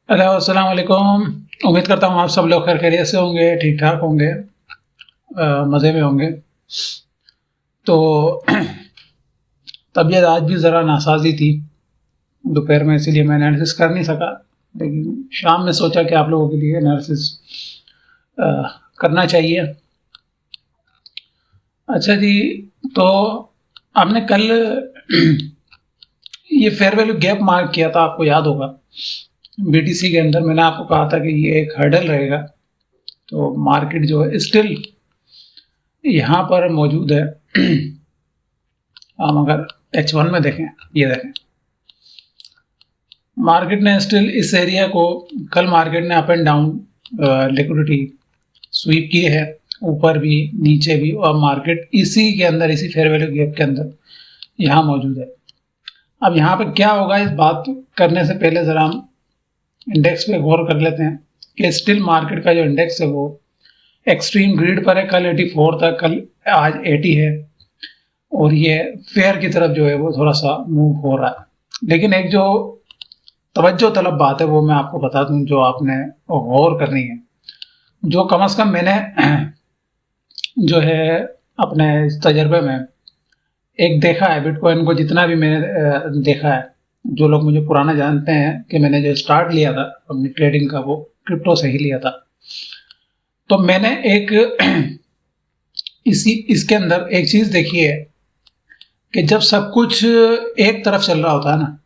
Hello, अस्सलाम वालेकुम। उम्मीद करता हूँ आप सब लोग खैर खैरियत से होंगे, ठीक ठाक होंगे, मज़े में होंगे। तो तबीयत आज भी ज़रा नासाज़ी थी दोपहर में, इसीलिए मैं एनालिसिस कर नहीं सका। लेकिन शाम में सोचा कि आप लोगों के लिए एनालिसिस करना चाहिए। अच्छा जी, तो आपने कल ये फेयर वैल्यू गैप मार्क किया था, आपको याद होगा। बीटीसी के अंदर मैंने आपको कहा था कि ये एक हर्डल रहेगा। तो मार्केट जो है स्टिल यहाँ पर मौजूद है। हम अगर H1 में देखें, ये देखें, मार्केट ने स्टिल इस एरिया को, कल मार्केट ने up and down liquidity SVEEP की है, ऊपर भी नीचे भी, और मार्केट इसी के अंदर, इसी फेयर वैल्यू गैप के अंदर यहाँ मौजूद है। अब यहाँ पे क्या होगा, इस बात करने से पहले ज़रा हम इंडेक्स पे गौर कर लेते हैं कि स्टिल मार्केट का जो इंडेक्स है वो एक्सट्रीम ग्रिड पर है। कल 84 था, कल आज 80 है, और ये फेयर की तरफ जो है वो थोड़ा सा मूव हो रहा है। लेकिन एक जो तवज्जो तलब बात है वो मैं आपको बता दूं, जो आपने गौर करनी है, जो कम से कम मैंने जो है अपने इस तजर्बे में एक देखा है, बिटकॉइन को जितना भी मैंने देखा है, जो लोग मुझे पुराना जानते हैं कि मैंने जो स्टार्ट लिया था अपनी ट्रेडिंग का वो क्रिप्टो से ही लिया था। तो मैंने एक इसके अंदर एक चीज देखी है कि जब सब कुछ एक तरफ चल रहा होता है ना,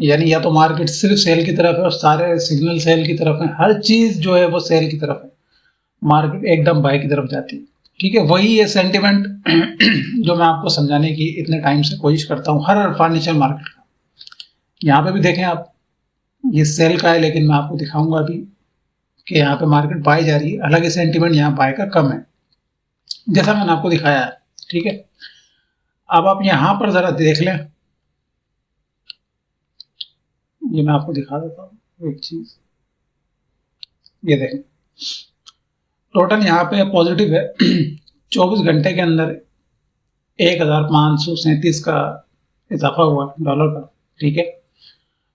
यानी या तो मार्केट सिर्फ सेल की तरफ है और सारे सिग्नल सेल की तरफ है, हर चीज जो है वो सेल की तरफ है, मार्केट एकदम बाय की तरफ जाती है। ठीक है, वही ये सेंटिमेंट जो मैं आपको समझाने की इतने टाइम से कोशिश करता हूँ हर फाइनेंशियल मार्केट का। यहाँ पे भी देखें आप, ये सेल का है, लेकिन मैं आपको दिखाऊंगा अभी कि यहाँ पे मार्केट बाय जा रही है, हालांकि सेंटिमेंट यहाँ बाय का कम है, जैसा मैंने आपको दिखाया है। ठीक है, अब आप यहाँ पर जरा देख लें, ये मैं आपको दिखा देता हूँ एक चीज, ये देखें, टोटल यहाँ पे पॉजिटिव है 24 घंटे के अंदर 1537 का इजाफा हुआ डॉलर का। ठीक है,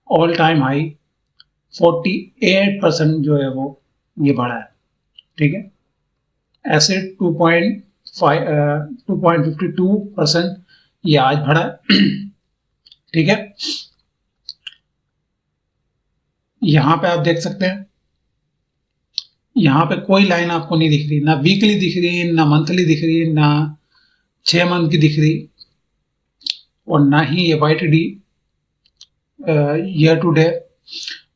ऑल टाइम हाई 48% जो है वो ये बढ़ा है। ठीक है, एसिड 2.52% ये आज बढ़ा है। ठीक है, यहां पे आप देख सकते हैं, यहाँ पे कोई लाइन आपको नहीं दिख रही, ना वीकली दिख रही, ना मंथली दिख रही, ना 6 मंथ की दिख रही, और ना ही ये Y T D year to day,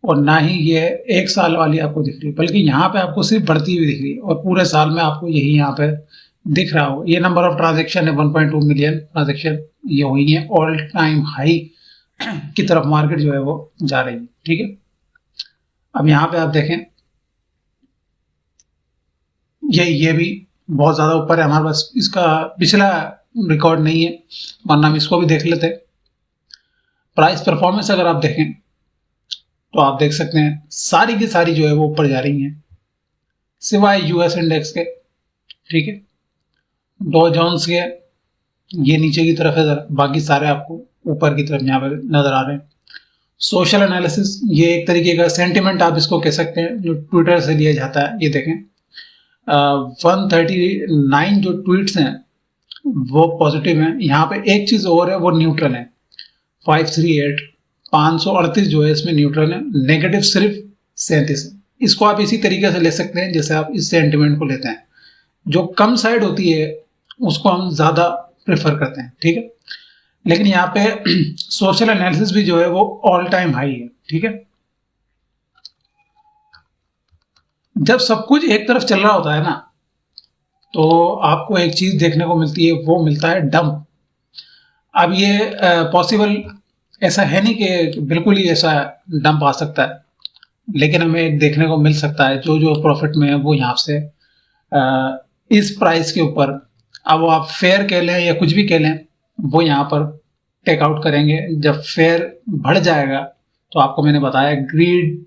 और ना ही ये 1 साल वाली आपको दिख रही, बल्कि यहाँ पे आपको सिर्फ बढ़ती हुई दिख रही है, और पूरे साल में आपको यही यहाँ पे दिख रहा हो। ये नंबर ऑफ ट्रांजेक्शन है, 1.2 मिलियन ट्रांजेक्शन ये हुई है, ऑल टाइम हाई की तरफ मार्केट जो है वो जा रही है। ठीक है, अब यहाँ पे आप देखें, ये भी बहुत ज्यादा ऊपर है, हमारे पास इसका पिछला रिकॉर्ड नहीं है, वरना हम इसको भी देख लेते। प्राइस परफॉर्मेंस अगर आप देखें तो आप देख सकते हैं सारी की सारी जो है वो ऊपर जा रही हैं, सिवाय यूएस इंडेक्स के। ठीक है, डॉ जोन्स के ये नीचे की तरफ है जरा, बाकी सारे आपको ऊपर की तरफ यहाँ पर नजर आ रहे हैं। सोशल एनालिसिस, ये एक तरीके का सेंटिमेंट आप इसको कह सकते हैं, जो ट्विटर से लिया जाता है। ये देखें, 139 जो ट्वीट्स हैं वो पॉजिटिव हैं। यहाँ पे एक चीज और है, वो न्यूट्रल है। 538 जो है इसमें न्यूट्रल है, नेगेटिव सिर्फ 37 है। इसको आप इसी तरीके से ले सकते हैं जैसे आप इस सेंटिमेंट को लेते हैं, जो कम साइड होती है उसको हम ज्यादा प्रेफर करते हैं। ठीक है, लेकिन यहाँ पे सोशल एनालिसिस भी जो है वो ऑल टाइम हाई है। ठीक है, जब सब कुछ एक तरफ चल रहा होता है ना, तो आपको एक चीज देखने को मिलती है, वो मिलता है डंप। अब ये पॉसिबल ऐसा है नहीं कि बिल्कुल ही ऐसा डंप आ सकता है, लेकिन हमें देखने को मिल सकता है जो जो प्रॉफिट में है वो यहाँ से इस प्राइस के ऊपर, अब वो आप फेयर कह लें या कुछ भी कह लें, वो यहाँ पर टेक आउट करेंगे। जब फेयर बढ़ जाएगा तो आपको मैंने बताया, ग्रीड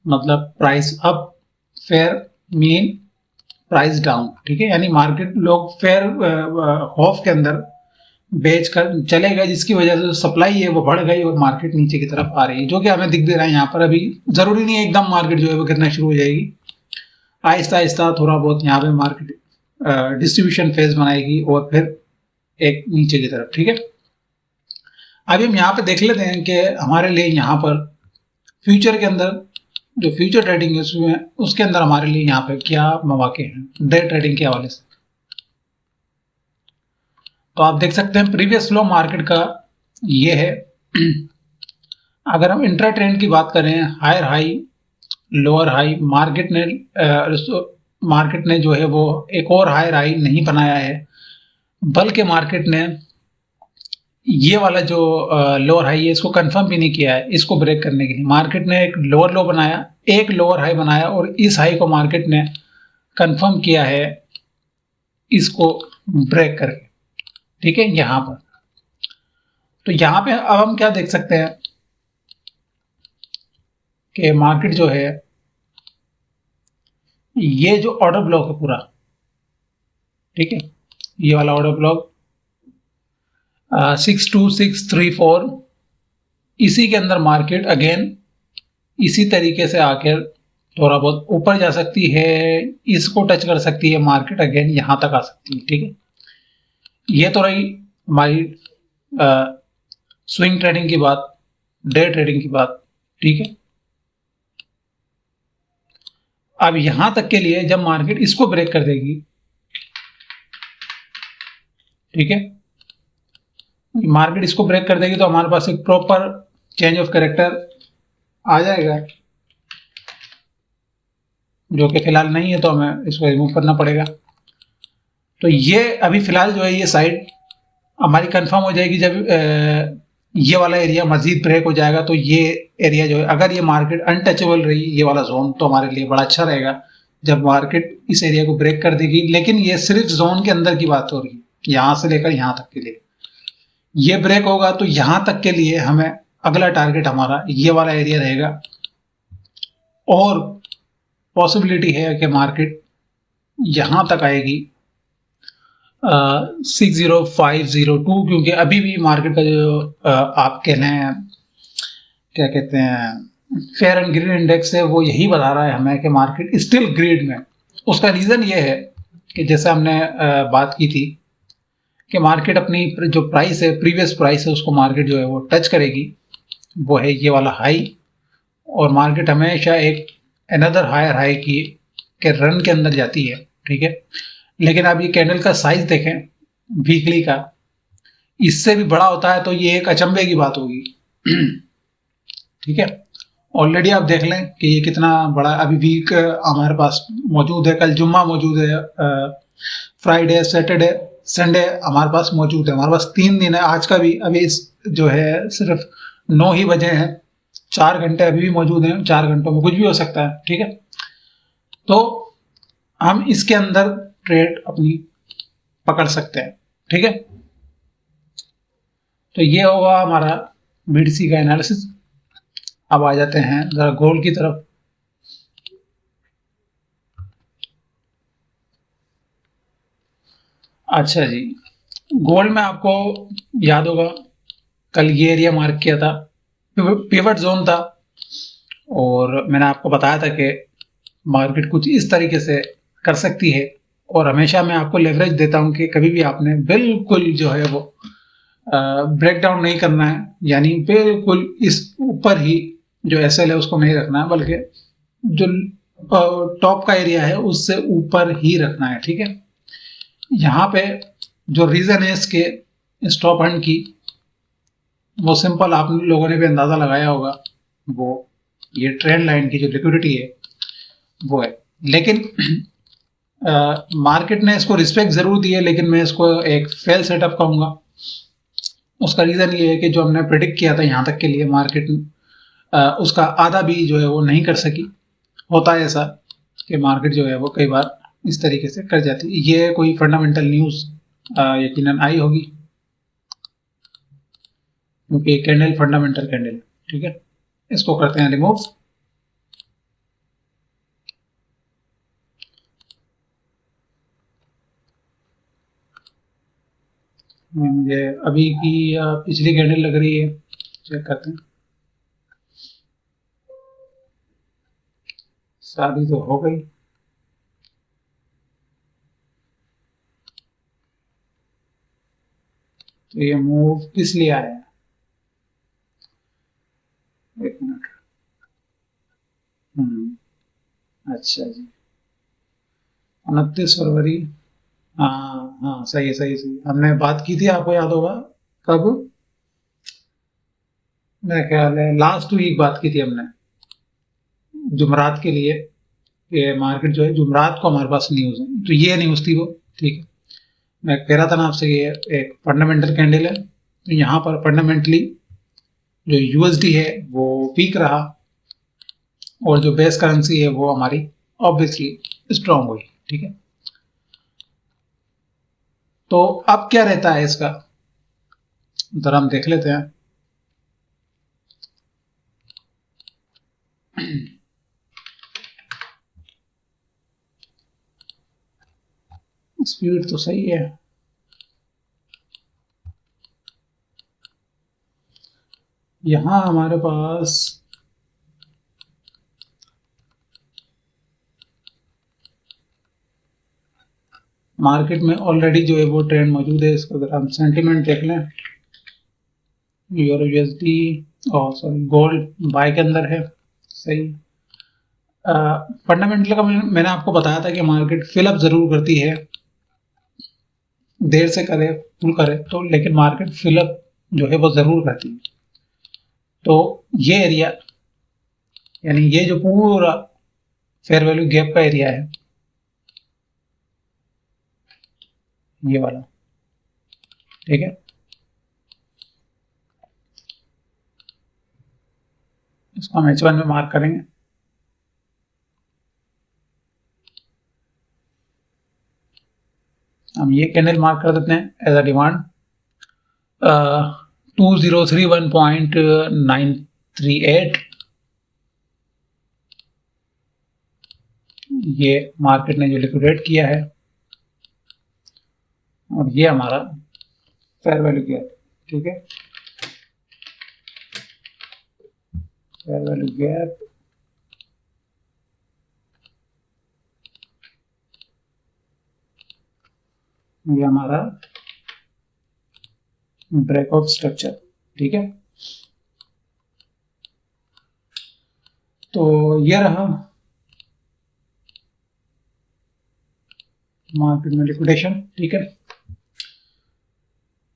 मतलब price up, fair mean price down. ठीक है, यानी मार्केट लोग फेयर खौफ के अंदर बेच कर चले गए, जिसकी वजह से सप्लाई है वो बढ़ गई और मार्केट नीचे की तरफ आ रही है, जो कि हमें दिख दे रहा है यहाँ पर। अभी जरूरी नहीं है एकदम मार्केट जो है वो गिरना शुरू हो जाएगी, आहिस्ता आहिस्ता थोड़ा बहुत यहाँ पे मार्केट डिस्ट्रीब्यूशन फेज बनाएगी और फिर एक नीचे की तरफ। ठीक है, अभी हम यहाँ पे देख लेते हैं कि हमारे लिए यहाँ पर फ्यूचर के अंदर जो फ्यूचर ट्रेडिंग है उसमें, उसके अंदर हमारे लिए यहाँ पे क्या मौके हैं डे ट्रेडिंग के हवाले से। तो आप देख सकते हैं प्रीवियस फ्लो मार्केट का ये है। अगर हम इंट्रा ट्रेंड की बात करें, higher high lower high, market ने जो है वो एक और हायर हाई नहीं बनाया है, बल्कि मार्केट ने ये वाला जो लोअर हाई है इसको कंफर्म भी नहीं किया है। इसको ब्रेक करने के लिए मार्केट ने एक लोअर लो बनाया, एक लोअर हाई बनाया, और इस हाई को मार्केट ने कंफर्म किया है इसको ब्रेक करके। ठीक है, यहां पर तो यहां पे अब हम क्या देख सकते हैं कि मार्केट जो है ये जो ऑर्डर ब्लॉक है पूरा, ठीक है, ये वाला ऑर्डर ब्लॉक 62634, इसी के अंदर मार्केट अगेन इसी तरीके से आकर थोड़ा बहुत ऊपर जा सकती है, इसको टच कर सकती है, मार्केट अगेन यहां तक आ सकती है। ठीक है, ये तो रही हमारी स्विंग ट्रेडिंग की बात, डे ट्रेडिंग की बात। ठीक है, अब यहां तक के लिए जब मार्केट इसको ब्रेक कर देगी, ठीक है, मार्केट इसको ब्रेक कर देगी तो हमारे पास एक प्रॉपर चेंज ऑफ कैरेक्टर आ जाएगा, जो कि फिलहाल नहीं है, तो हमें इसको रिमूव करना पड़ेगा। तो ये अभी फिलहाल जो है ये साइड हमारी कंफर्म हो जाएगी जब ये वाला एरिया मजीद ब्रेक हो जाएगा। तो ये एरिया जो है, अगर ये मार्केट अनटचेबल रही ये वाला जोन, तो हमारे लिए बड़ा अच्छा रहेगा जब मार्केट इस एरिया को ब्रेक कर देगी। लेकिन ये सिर्फ जोन के अंदर की बात हो रही है, यहां से लेकर यहां तक के लिए ये ब्रेक होगा तो यहां तक के लिए हमें अगला टारगेट हमारा ये वाला एरिया रहेगा, और पॉसिबिलिटी है कि मार्केट यहां तक आएगी 60502, क्योंकि अभी भी मार्केट का जो आप कह लें क्या कहते हैं फेयर एंड ग्रीड इंडेक्स है, वो यही बता रहा है हमें कि मार्केट स्टिल ग्रीड में। उसका रीज़न ये है कि जैसे हमने बात की थी कि मार्केट अपनी जो प्राइस है, प्रीवियस प्राइस है, उसको मार्केट जो है वो टच करेगी, वो है ये वाला हाई, और मार्केट हमेशा एक अनदर हायर हाई की के रन के अंदर जाती है। ठीक है, लेकिन आप ये कैंडल का साइज देखें वीकली का, इससे भी बड़ा होता है, तो ये एक अचंभे की बात होगी। ठीक है, ऑलरेडी आप देख लें कि ये कितना बड़ा अभी वीक हमारे पास मौजूद है। कल जुम्मा मौजूद है, फ्राइडे सैटरडे संडे हमारे पास मौजूद है। हमारे पास 3 दिन है, आज का भी अभी इस जो है सिर्फ 9 ही बजे हैं, 4 घंटे अभी भी मौजूद हैं, 4 घंटों में कुछ भी हो सकता है। ठीक है, तो हम इसके अंदर ट्रेड अपनी पकड़ सकते हैं। ठीक है, तो ये होगा हमारा बीडीसी का एनालिसिस। अब आ जाते हैं जरा गोल्ड की तरफ। अच्छा जी, गोल्ड में आपको याद होगा कल ये एरिया मार्क किया था, पिवट जोन था, और मैंने आपको बताया था कि मार्केट कुछ इस तरीके से कर सकती है। और हमेशा मैं आपको लेवरेज देता हूं कि कभी भी आपने बिल्कुल जो है वो ब्रेक डाउन नहीं करना है, यानी बिल्कुल इस ऊपर ही जो एसएल है उसको नहीं रखना है, बल्कि जो टॉप का एरिया है उससे ऊपर ही रखना है। ठीक है, यहाँ पे जो रीजन है इसके स्टॉप हंड की, वो सिंपल आप लोगों ने भी अंदाजा लगाया होगा, वो ये ट्रेंड लाइन की जो लिक्विडिटी है वो है। लेकिन मार्केट ने इसको रिस्पेक्ट जरूर दी है, लेकिन मैं इसको एक फेल सेटअप कहूंगा। उसका रीजन ये है कि जो हमने प्रिडिक्ट किया था यहाँ तक के लिए, मार्केट उसका आधा भी जो है वो नहीं कर सकी। होता है ऐसा कि मार्केट जो है वो कई बार इस तरीके से कर जाती है। ये कोई फंडामेंटल न्यूज यकीनन आई होगी, क्योंकि कैंडल फंडामेंटल कैंडल है। ठीक है, इसको करते हैं रिमूव। ये मुझे अभी की या पिछली कैंडल लग रही है, चेक करते हैं। शादी तो हो गई। तो ये मूव किस लिए आया है? एक मिनट। अच्छा जी, 29 फरवरी। हाँ हाँ, सही है सही सही, हमने बात की थी, आपको याद होगा। कब? मेरा ख्याल है लास्ट वीक बात की थी हमने, जुमरात के लिए। ये मार्केट जो है जुमरात को हमारे पास न्यूज़ है, तो ये न्यूज़ थी वो। ठीक है, मैं कह रहा था ना आपसे, ये एक फंडामेंटल कैंडल है, तो यहाँ पर फंडामेंटली जो यूएसडी है वो वीक रहा, और जो बेस करेंसी है वो हमारी ऑब्वियसली स्ट्रांग हुई। ठीक है, तो अब क्या रहता है इसका, जरा हम देख लेते हैं। स्पीड तो सही है। यहाँ हमारे पास मार्केट में ऑलरेडी जो है वो ट्रेंड मौजूद है। इसको अगर हम सेंटीमेंट देख लें, यूरो यूएसडी और सॉरी गोल्ड बाय के अंदर है। सही। फंडामेंटल का मैंने आपको बताया था कि मार्केट फिलअप जरूर करती है, देर से करे फुल करे तो, लेकिन मार्केट फिलअप जो है वो जरूर करती है। तो ये एरिया, यानी ये जो पूरा फेयर वैल्यू गैप का एरिया है, ये वाला। ठीक है, इसको हम H1 में मार्क करेंगे। हम ये कैंडल मार्क कर देते हैं एज अ डिमांड 2031.938। ये मार्केट ने जो लिक्विडेट किया है, और ये हमारा फेयर वैल्यू गैप। ठीक है, फेयर वैल्यू गैप, ये हमारा ब्रेकआउट स्ट्रक्चर। ठीक है, तो ये रहा मार्केट में लिक्विडेशन। ठीक है,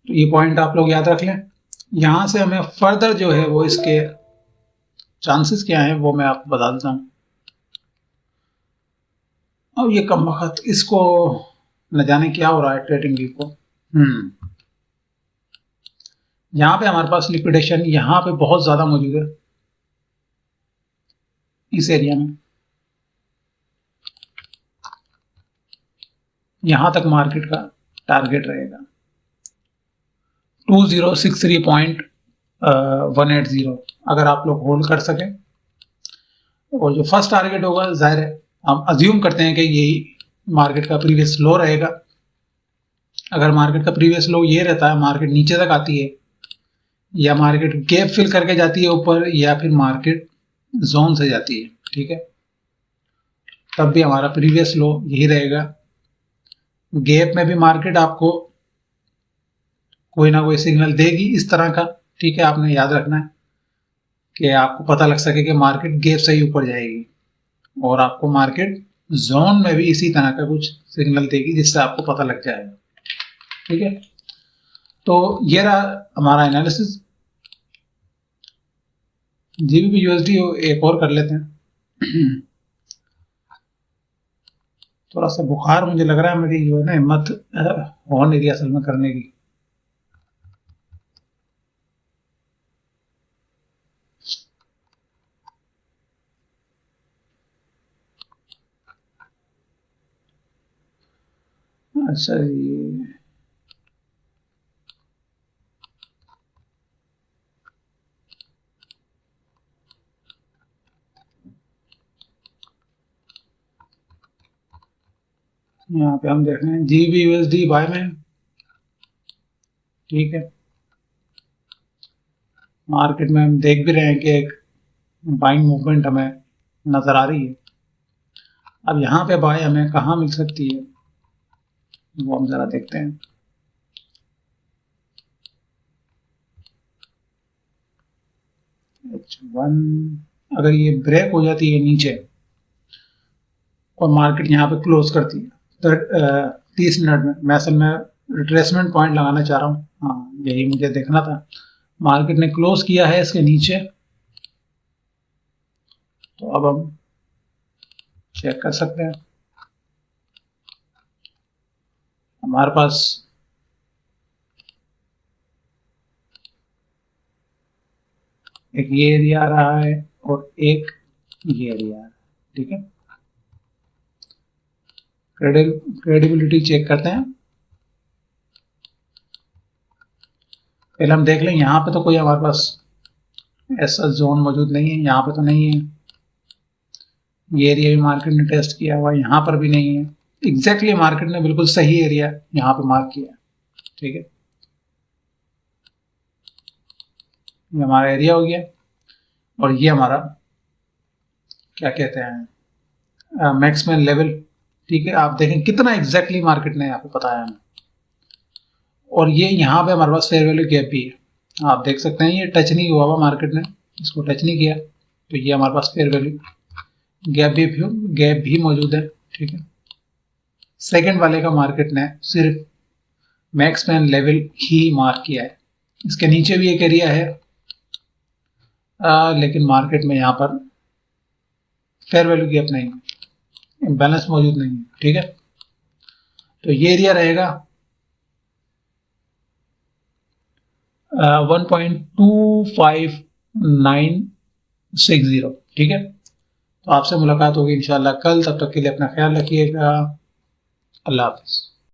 तो ये पॉइंट आप लोग याद रख लें। यहां से हमें फर्दर जो है वो इसके चांसेस क्या है वो मैं आपको बता देता हूं। अब ये कम वक्त, इसको न जाने क्या हो रहा है ट्रेडिंग व्यू को। यहाँ पे हमारे पास लिक्विडेशन यहाँ पे बहुत ज्यादा मौजूद है, इस एरिया में। यहां तक मार्केट का टारगेट रहेगा 2063.180। अगर आप लोग होल्ड कर सकें, और जो फर्स्ट टारगेट होगा, जाहिर है हम अज्यूम करते हैं कि यही मार्केट का प्रीवियस लो रहेगा। अगर मार्केट का प्रीवियस लो ये रहता है, मार्केट नीचे तक आती है, या मार्केट गैप फिल करके जाती है ऊपर, या फिर मार्केट जोन से जाती है, ठीक है, तब भी हमारा प्रीवियस लो यही रहेगा। गैप में भी मार्केट आपको कोई ना कोई सिग्नल देगी इस तरह का। ठीक है, आपने याद रखना है कि आपको पता लग सके कि मार्केट गैप से ही ऊपर जाएगी, और आपको मार्केट जोन में भी इसी तरह का कुछ सिग्नल देगी जिससे आपको पता लग जाएगा। ठीक है, तो ये रहा हमारा एनालिसिस। जीबीपी यूएसडी एक और कर लेते हैं। थोड़ा सा बुखार मुझे लग रहा है, मेरी जो है ना हिम्मत हो नहीं रही असल में करने की। अच्छा जी, यहाँ पे हम देख रहे हैं जीबी यूएसडी बाय में ठीक है, मार्केट में हम देख भी रहे हैं कि एक बाइंग मूवमेंट हमें नजर आ रही है। अब यहाँ पे बाय हमें कहाँ मिल सकती है वो हम जरा देखते हैं। H1 अगर ये ब्रेक हो जाती है नीचे और मार्केट यहाँ पे क्लोज करती है तो 30 मिनट में मैं असल में रिट्रेसमेंट पॉइंट लगाना चाह रहा हूँ। हाँ, यही मुझे देखना था। मार्केट ने क्लोज किया है इसके नीचे, तो अब हम चेक कर सकते हैं। हमारे पास एक ये एरिया आ रहा है और एक ये एरिया आ रहा है। ठीक है, क्रेडिबिलिटी चेक करते हैं। पहले हम देख लें, यहाँ पे तो कोई हमारे पास ऐसा जोन मौजूद नहीं है, यहाँ पे तो नहीं है। ये एरिया भी मार्केट ने टेस्ट किया हुआ, यहाँ पर भी नहीं है। एग्जैक्टली मार्केट ने बिल्कुल सही एरिया यहाँ पे मार्क किया। ठीक है, ये हमारा एरिया हो गया और ये हमारा क्या कहते हैं मैक्सिमम लेवल। ठीक है, आप देखें कितना एग्जैक्टली मार्केट ने यहाँ पे बताया हमें। और ये यहाँ पे हमारे पास फेयर वैल्यू गैप भी है, आप देख सकते हैं ये टच नहीं हुआ हुआ, मार्केट ने इसको टच नहीं किया, तो ये हमारे पास फेयर वैल्यू गैप भी मौजूद है। ठीक है, सेकंड वाले का मार्केट ने सिर्फ मैक्सिमम लेवल ही मार्क किया है। इसके नीचे भी एक एरिया है लेकिन मार्केट में यहाँ पर फेयर वैल्यू गैप नहीं है, बैलेंस मौजूद नहीं है। ठीक है, तो ये एरिया रहेगा 1.25960। ठीक है, तो आपसे मुलाकात होगी इंशाल्लाह कल। तब तक के लिए अपना ख्याल रखिएगा। अल्लाह हाफिज़।